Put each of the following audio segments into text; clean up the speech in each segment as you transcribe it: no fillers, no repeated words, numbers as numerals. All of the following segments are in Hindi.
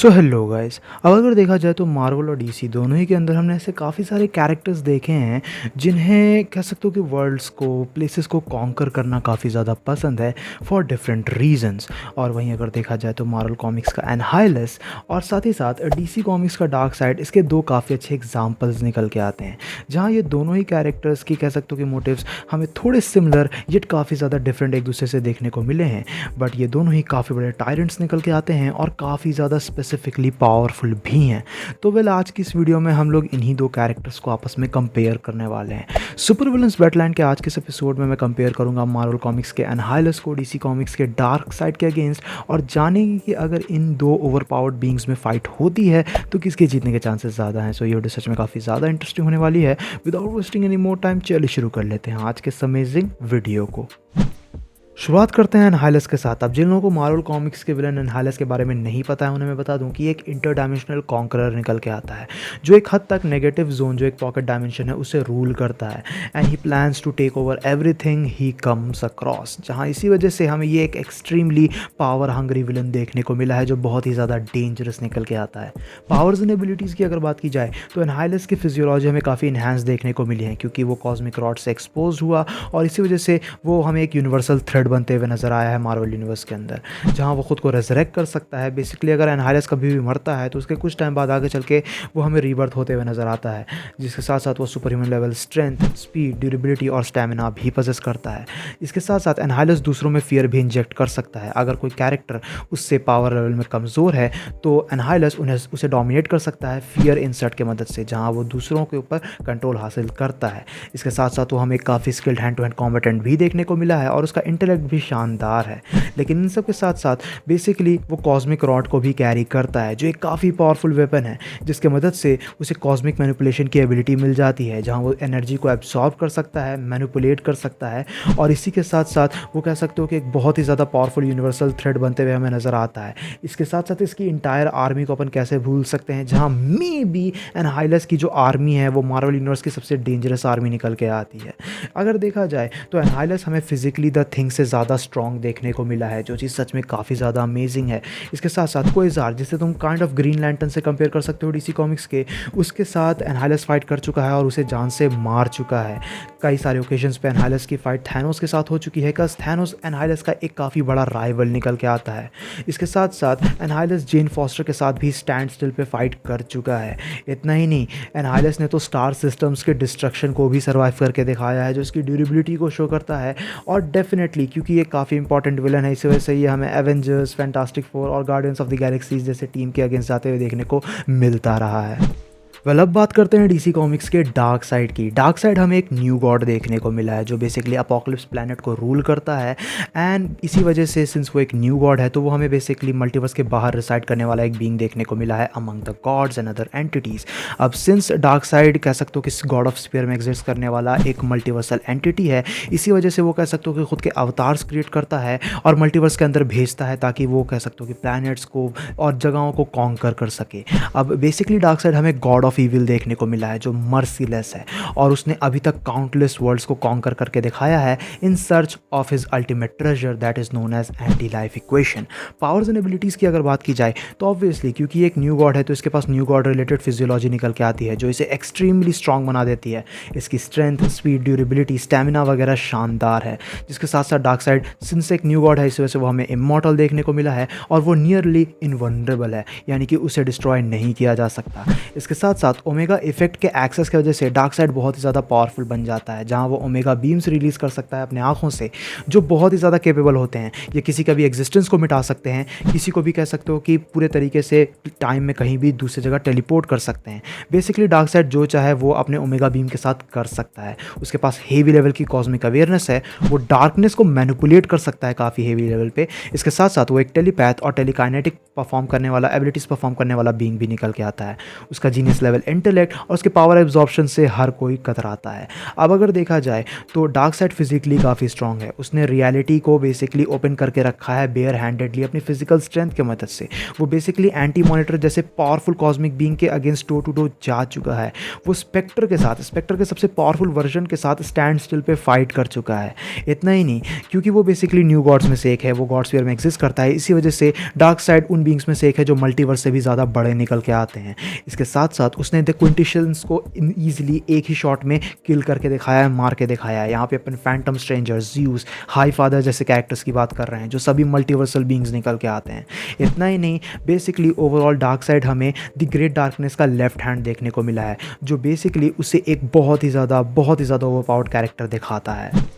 So hello guys. अब अगर देखा जाए तो मार्वल और डीसी दोनों ही के अंदर हमने ऐसे काफ़ी सारे कैरेक्टर्स देखे हैं जिन्हें कह सकते हो कि वर्ल्ड्स को प्लेसेस को कॉन्कर करना काफ़ी ज़्यादा पसंद है फॉर डिफरेंट रीजंस। और वहीं अगर देखा जाए तो मार्वल कॉमिक्स का एनहाइलस और साथ ही साथ डीसी कॉमिक्स का डार्क साइड, इसके दो काफ़ी अच्छे एग्जाम्पल्स निकल के आते हैं जहाँ ये दोनों ही कैरेक्टर्स की कह सकते हो कि मोटिव्स हमें थोड़े सिमिलर येट काफ़ी ज़्यादा डिफरेंट एक दूसरे से देखने को मिले हैं। बट ये दोनों ही काफ़ी बड़े टायरेंट्स निकल के आते हैं और काफ़ी ज़्यादा स्पेसिफिकली पावरफुल भी हैं। तो वेल, आज की इस वीडियो में हम लोग इन्हीं दो कैरेक्टर्स को आपस में कंपेयर करने वाले हैं। सुपर विलन्स बैटलैंड के आज के इस एपिसोड में मैं कंपेयर करूंगा मार्वल कॉमिक्स के एनहाइलस को डीसी कॉमिक्स के डार्क साइड के अगेंस्ट, और जानेंगे कि अगर इन दो ओवर पावर्ड बींग्स में फाइट होती है तो किसके जीतने के चांसेस ज़्यादा हैं। सो ये वीडियो सच में काफ़ी ज़्यादा इंटरेस्टिंग होने वाली है। Without wasting any more time, चलिए शुरू कर लेते हैं आज के इस अमेजिंग वीडियो को। शुरुआत करते हैं एनहाइलस के साथ। अब जिन लोगों को मार्वल कॉमिक्स के विलन एनहाइलस के बारे में नहीं पता है उन्हें मैं बता दूं कि एक इंटर डायमेंशनल कॉन्करर निकल के आता है जो एक हद तक नेगेटिव जोन, जो एक पॉकेट डायमेंशन है, उसे रूल करता है। And he plans to take over everything he comes across, जहां इसी वजह से हमें ये एक एक्सट्रीमली पावर हंग्री विलन देखने को मिला है जो बहुत ही ज़्यादा डेंजरस निकल के आता है। पावर्स एंड एबिलिटीज़ की अगर बात की जाए तो एनहाइलस की फिजियोलॉजी हमें काफ़ी इन्हांस देखने को मिली है क्योंकि वो कॉस्मिक रॉड से एक्सपोज हुआ और इसी वजह से वो हमें एक यूनिवर्सल थ्रेड बनते हुए नजर आया है मार्वल यूनिवर्स के अंदर, जहां वो खुद को रेजरेक्ट कर सकता है। बेसिकली अगर एनहाइलस कभी भी मरता है तो उसके कुछ टाइम बाद आगे चल के वो हमें रीबर्थ होते हुए नजर आता है, जिसके साथ साथ वो super human level strength, speed, durability और स्टैमिना भी पजेस करता है। इसके साथ साथ एनहाइलस दूसरों में फियर भी इंजेक्ट कर सकता है। अगर कोई कैरेक्टर उससे पावर लेवल में कमज़ोर है तो एनहाइलस उसे डोमिनेट कर सकता है फियर इंसर्ट की मदद से, जहां वो दूसरों के ऊपर कंट्रोल हासिल करता है। इसके साथ साथ वो हमें काफ़ी skilled hand to hand combatant भी देखने को मिला है और उसका इंटेलेक्ट भी शानदार है। लेकिन इन सब के साथ साथ बेसिकली वो कॉस्मिक रॉड को भी कैरी करता है जो एक काफ़ी पावरफुल वेपन है जिसके मदद से उसे कॉस्मिक मैनिपुलेशन की एबिलिटी मिल जाती है, जहां वो एनर्जी को एब्सॉर्ब कर सकता है, मैनिपुलेट कर सकता है। और इसी के साथ साथ वो कह सकते हो कि एक बहुत ही ज़्यादा पावरफुल यूनिवर्सल थ्रेड बनते हुए हमें नज़र आता है। इसके साथ साथ इसकी इंटायर आर्मी को अपन कैसे भूल सकते हैं, जहाँ मे बी एनहाइलस की जो आर्मी है वो मार्वल यूनिवर्स की सबसे डेंजरस आर्मी निकल के आती है। अगर देखा जाए तो एनहाइलस हमें फिजिकली द थिंग से ज़्यादा स्ट्रॉन्ग देखने को मिला है, जो चीज़ सच में काफ़ी ज़्यादा अमेजिंग है। इसके साथ साथ कोएजार, जिसे तुम काइंड ऑफ ग्रीन लैंटर्न से कंपेयर कर सकते हो डीसी कॉमिक्स के, उसके साथ एनहाइलस फाइट कर चुका है और उसे जान से मार चुका है। कई सारे ओकेजन्स पे एनहाइलस की फाइट थैनोस के साथ हो चुकी है। कस थैनोस एनहाइलस का एक काफ़ी बड़ा राइवल निकल के आता है। इसके साथ साथ एनहाइलस जेन फॉस्टर के साथ भी स्टैंड स्टिल पे फाइट कर चुका है। इतना ही नहीं, एनहाइलस ने तो स्टार सिस्टम्स के डिस्ट्रक्शन को भी सर्वाइव करके दिखाया है, जो इसकी ड्यूरेबिलिटी को शो करता है। और डेफिनेटली क्योंकि ये काफ़ी इंपॉर्टेंट विलन है, इसी वजह से ये हमें एवेंजर्स, फैंटास्टिक फोर और गार्डियंस ऑफ द गैलेक्सीज जैसे टीम के अगेंस्ट जाते हुए देखने को मिलता रहा है। वेल, अब बात करते हैं डीसी कॉमिक्स के डार्क साइड की। डार्क साइड हमें एक न्यू गॉड देखने को मिला है जो बेसिकली अपोकलिप्स प्लैनेट को रूल करता है। एंड इसी वजह से सिंस वो एक न्यू गॉड है तो वो हमें बेसिकली मल्टीवर्स के बाहर रिसाइड करने वाला एक बीइंग देखने को मिला है among the gods and other entities. अब सिंस डार्क साइड कह सकते हो कि गॉड ऑफ स्पेयर में एग्जिस्ट करने वाला एक मल्टीवर्सल एंटिटी है, इसी वजह से वो कह सकते हो कि खुद के अवतार्स क्रिएट करता है और मल्टीवर्स के अंदर भेजता है ताकि वो कह सकते हो कि प्लैनेट्स को और जगहों को कॉन्कर कर सके। अब बेसिकली डार्क साइड हमें गॉड ऑफ ईविल देखने को मिला है जो मर्सीलेस है और उसने अभी तक काउंटलेस वर्ल्ड्स को कॉन्कर करके दिखाया है in search of his ultimate treasure that is known as anti life equation. Powers and abilities की अगर बात की जाए तो ऑब्वियसली क्योंकि एक न्यू गॉड है तो इसके पास न्यू गॉड रिलेटेड फिजियोलॉजी निकल के आती है जो इसे एक्सट्रीमली स्ट्रॉन्ग बना देती है। इसकी स्ट्रेंथ, स्पीड, ड्यूरेबिलिटी, स्टैमिना वगैरह शानदार है। जिसके साथ साथ डार्क साइड सिंस एक न्यू गॉड है इस वजह से वो हमें इमॉर्टल देखने को मिला है और वो नियरली इनवनरेबल है, यानी कि उसे डिस्ट्रॉय नहीं किया जा सकता। इसके साथ साथ ओमेगा इफेक्ट के एक्सेस की वजह से डार्क साइड बहुत ही ज़्यादा पावरफुल बन जाता है, जहां वो ओमेगा बीम्स रिलीज़ कर सकता है अपने आँखों से जो बहुत ही ज़्यादा कैपेबल होते हैं। ये किसी का भी एग्जिस्टेंस को मिटा सकते हैं, किसी को भी कह सकते हो कि पूरे तरीके से टाइम में कहीं भी दूसरी जगह टेलीपोर्ट कर सकते हैं। बेसिकली डार्क साइड जो चाहे वो अपने ओमेगा बीम के साथ कर सकता है। उसके पास हेवी लेवल की कॉस्मिक अवेयरनेस है, वो डार्कनेस को मैनिपुलेट कर सकता है काफ़ी हेवी लेवल पे। इसके साथ साथ वो एक टेलीपैथ और टेलीकाइनेटिक परफॉर्म करने वाला, एबिलिटीज़ परफॉर्म करने वाला बीइंग भी निकल के आता है। उसका जीनियस नेक्स्ट लेवल इंटेलेक्ट और उसके पावर एब्जॉर्प्शन से हर कोई कतराता है। अब अगर देखा जाए तो डार्कसाइड फिजिकली काफ़ी स्ट्रॉन्ग है, उसने रियलिटी को बेसिकली ओपन करके रखा है बेयर हैंडेडली अपनी फिजिकल स्ट्रेंथ की मदद से। वो बेसिकली एंटी मॉनिटर जैसे पावरफुल कॉस्मिक बीइंग के अगेंस्ट टो टू टो जा चुका है। वो स्पेक्टर के सबसे पावरफुल वर्जन के साथ स्टैंड स्टिल पे फाइट कर चुका है। इतना ही नहीं, क्योंकि वो बेसिकली न्यू गॉड्स में से एक है, वो गॉडस्फीयर में एग्जिस्ट करता है, इसी वजह से डार्कसाइड उन बींग्स में से एक है जो मल्टीवर्स से भी ज़्यादा बड़े निकल के आते हैं। इसके साथ साथ उसने द क्विंटिशंस को ईजिली एक ही शॉट में किल करके दिखाया है, मार के दिखाया है। यहाँ पे अपन Phantom Stranger, Zeus, high father जैसे कैरेक्टर्स की बात कर रहे हैं जो सभी मल्टीवर्सल बींग्स निकल के आते हैं। इतना ही नहीं, बेसिकली ओवरऑल डार्कसाइड हमें द ग्रेट डार्कनेस का लेफ्ट हैंड देखने को मिला है, जो बेसिकली उसे एक बहुत ही ज़्यादा ओवरपावर्ड कैरेक्टर दिखाता है।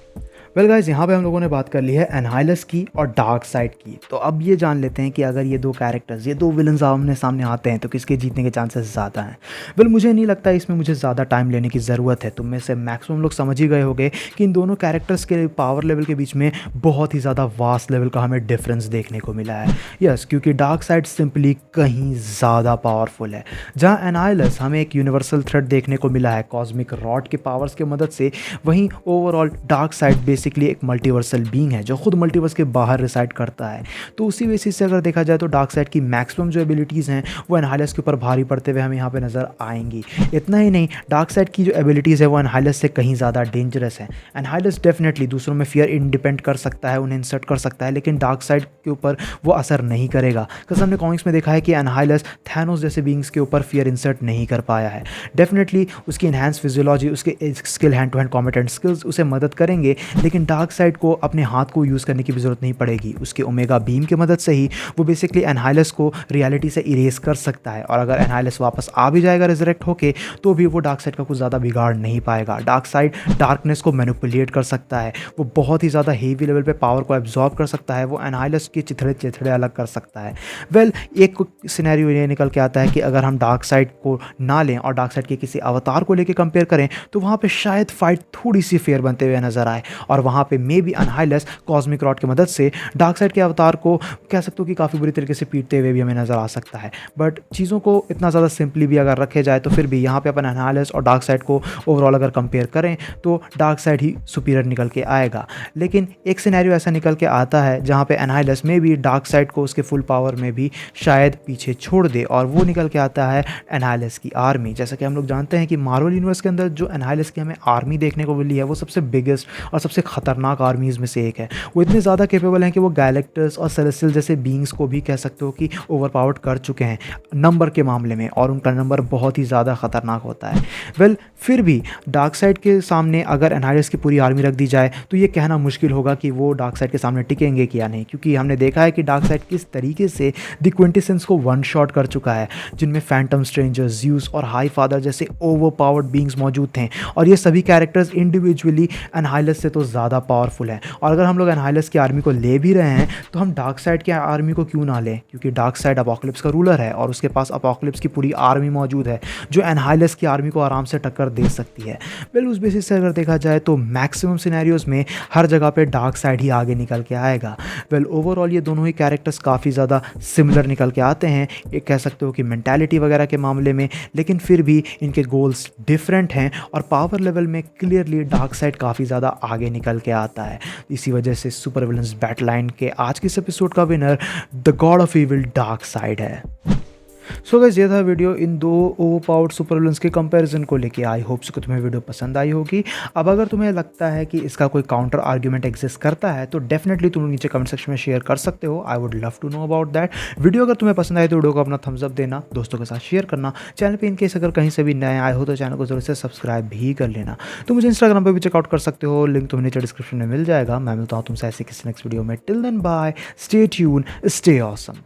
वेल गाइस, यहाँ पे हम लोगों ने बात कर ली है एनहाइलस की और डार्कसाइड की। तो अब ये जान लेते हैं कि अगर ये दो कैरेक्टर्स, ये दो विलन्स आमने सामने आते हैं तो किसके जीतने के चांसेस ज़्यादा हैं। वेल मुझे नहीं लगता इसमें मुझे ज़्यादा टाइम लेने की ज़रूरत है। तुम में से मैक्सिमम लोग समझ ही गए होंगे कि इन दोनों कैरेक्टर्स के पावर लेवल के बीच में बहुत ही ज़्यादा वास्ट लेवल का हमें डिफरेंस देखने को मिला है। यस, क्योंकि डार्कसाइड सिंपली कहीं ज़्यादा पावरफुल है। जहाँ एनहाइलस हमें एक यूनिवर्सल थ्रेट देखने को मिला है कॉस्मिक रॉड के पावर्स की मदद से, वहीं ओवरऑल डार्कसाइड बेसिकली एक मल्टीवर्सल बीइंग है जो खुद मल्टीवर्स के बाहर रिसाइड करता है। तो उसी बेसिस से अगर देखा जाए तो डार्कसाइड की मैक्सिमम जो एबिलिटीज़ हैं वो एनहाइलस के ऊपर भारी पड़ते हुए हमें यहाँ पे नज़र आएंगी। इतना ही नहीं, डार्कसाइड की जो एबिलिटीज़ है वो एनहाइलस से कहीं ज़्यादा डेंजरस है। एनहाइलस डेफिनेटली दूसरों में फियर इंडिपेंड कर सकता है, उन्हें इंसर्ट कर सकता है, लेकिन डार्कसाइड के ऊपर वो असर नहीं करेगा। because हमने कॉमिक्स में देखा है कि एनहाइलस थैनोस जैसे बीइंग्स के ऊपर फियर इंसर्ट नहीं कर पाया है। डेफिनेटली उसकी इन्हांस फिजियोलॉजी, उसके skill, hand to hand combatant skills उसे मदद करेंगे, लेकिन डार्कसाइड को अपने हाथ को यूज़ करने की भी ज़रूरत नहीं पड़ेगी। उसके ओमेगा बीम की मदद से ही वो बेसिकली एनहाइलस को रियलिटी से इरेज कर सकता है, और अगर एनहाइलस वापस आ भी जाएगा रिजरेक्ट होके तो भी वो डार्कसाइड का कुछ ज़्यादा बिगाड़ नहीं पाएगा। डार्कसाइड डार्कनेस को मैनिपुलेट कर सकता है, वो बहुत ही ज़्यादा हेवी लेवल पे पावर को एब्जॉर्ब कर सकता है, वो एनहाइलस के चिथड़े अलग कर सकता है। वेल, एक सिनेरियो ये निकल के आता है कि अगर हम डार्कसाइड को ना लें और डार्कसाइड के किसी अवतार को लेकर कंपेयर करें तो वहाँ पे शायद फाइट थोड़ी सी फेयर बनते हुए नजर आए, और वहाँ पे मे बी एनहाइलस कॉस्मिक रॉड की मदद से डार्कसाइड के अवतार को कह सकते हो कि काफ़ी बुरी तरीके से पीटते हुए भी हमें नज़र आ सकता है। बट चीज़ों को इतना ज़्यादा सिंपली भी अगर रखे जाए तो फिर भी यहाँ पे अपन एनहाइलस और डार्कसाइड को ओवरऑल अगर कंपेयर करें तो डार्कसाइड ही सुपीरियर निकल के आएगा। लेकिन एक सिनेरियो ऐसा निकल के आता है जहाँ पे एनहाइलस में भी डार्कसाइड को उसके फुल पावर में भी शायद पीछे छोड़ दे, और वो निकल के आता है एनहाइलस की आर्मी। जैसा कि हम लोग जानते हैं कि मार्वल यूनिवर्स के अंदर जो एनहाइलस की हमें आर्मी देखने को मिली है वो सबसे बिगेस्ट और सबसे खतरनाक आर्मीज़ में से एक है। वो इतने ज़्यादा कैपेबल हैं कि वो गैलेक्टस और सेलेस्टियल जैसे बीइंग्स को भी कह सकते हो कि ओवरपावर्ड कर चुके हैं नंबर के मामले में, और उनका नंबर बहुत ही ज़्यादा खतरनाक होता है। वेल, फिर भी डार्कसाइड के सामने अगर एनहाइलस की पूरी आर्मी रख दी जाए तो ये कहना मुश्किल होगा कि वो डार्कसाइड के सामने टिकेंगे कि या नहीं, क्योंकि हमने देखा है कि डार्कसाइड किस तरीके से द क्विंटेसेंस को वन शॉट कर चुका है, जिनमें फैंटम स्ट्रेंजर, ज़्यूस और हाई फादर जैसे ओवरपावर्ड बीइंग्स मौजूद थे, और ये सभी कैरेक्टर्स इंडिविजुअली एनहाइलस से तो ज़्यादा पावरफुल हैं। और अगर हम लोग एनहाइलस की आर्मी को ले भी रहे हैं तो हम डार्कसाइड की आर्मी को क्यों ना लें, क्योंकि डार्कसाइड अपोकलिप्स का रूलर है और उसके पास अपोकलिप्स की पूरी आर्मी मौजूद है जो एनहाइलस की आर्मी को आराम से टक्कर दे सकती है। वेल, उस बेसिस से अगर देखा जाए तो मैक्सिमम सिनेरियोज में हर जगह पे डार्कसाइड ही आगे निकल के आएगा। वेल, ओवरऑल ये दोनों ही कैरेक्टर्स काफ़ी ज़्यादा सिमिलर निकल के आते हैं, ये कह सकते हो कि मेंटालिटी वगैरह के मामले में, लेकिन फिर भी इनके गोल्स डिफरेंट हैं और पावर लेवल में क्लियरली डार्कसाइड काफ़ी ज़्यादा आगे निकल के आता है। इसी वजह से सुपर विलन्स बैटलाइन के आज के इस एपिसोड का winner the God of evil dark side है। सो गाइस, ये था वीडियो इन दो ओवरपावर्ड सुपर विलन्स के कंपैरिजन को लेके। आई होप सो कि तुम्हें वीडियो पसंद आई होगी। अब अगर तुम्हें लगता है कि इसका कोई काउंटर आर्ग्यूमेंट एग्जिस्ट करता है तो डेफिनेटली तुम नीचे कमेंट सेक्शन में शेयर कर सकते हो। I would love to know about that. Video अगर तुम्हें पसंद आए तो वीडियो को अपना थम्स अप देना, दोस्तों के साथ शेयर करना। चैनल पे इनकेस अगर कहीं से भी नए आए हो तो चैनल को जरूर से सब्सक्राइब भी कर लेना। तो मुझे इंस्टाग्राम पर भी चेकआउट कर सकते हो, लिंक तुम्हें नीचे डिस्क्रिप्शन में मिल जाएगा। मैं मिलता हूँ तुमसे ऐसे किसी नेक्स्ट वीडियो में। Till then bye, stay tune, stay awesome.